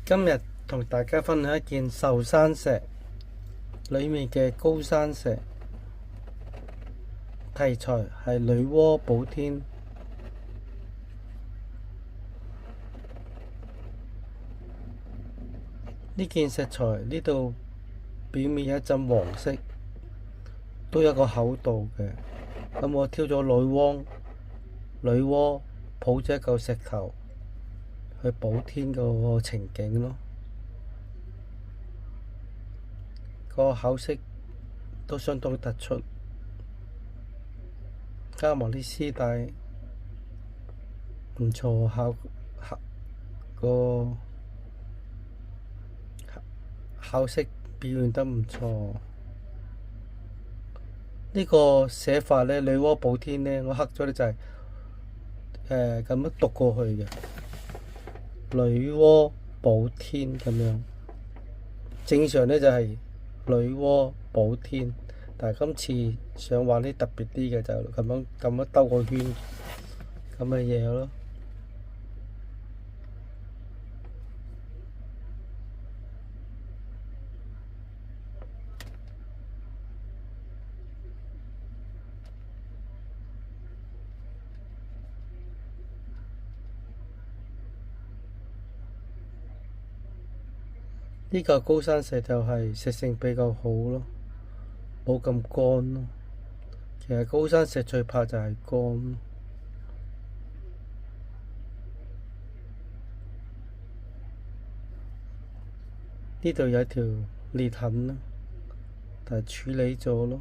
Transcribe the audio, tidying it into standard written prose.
今日同大家分享一件壽山石裏面嘅高山石，題材係女媧補天。呢件石材呢度表面有一陣黃色，都有個厚度嘅。咁我挑咗女媧抱咗一嚿石頭去補天個情景咯。個口色都相當突出，加埋啲絲帶唔錯，個口色表現得唔錯。呢個寫法呢，女媧補天呢，我刻咗呢就係咁樣讀過去嘅，女媧補天咁樣。正常呢就係女媧補天，但係今次想玩啲特別啲嘅，就咁樣兜個圈咁嘅嘢咯。呢嚿高山石就係石性比較好咯，冇咁乾咯。其實高山石最怕就係乾。呢度有一條裂痕啦，但係處理咗咯。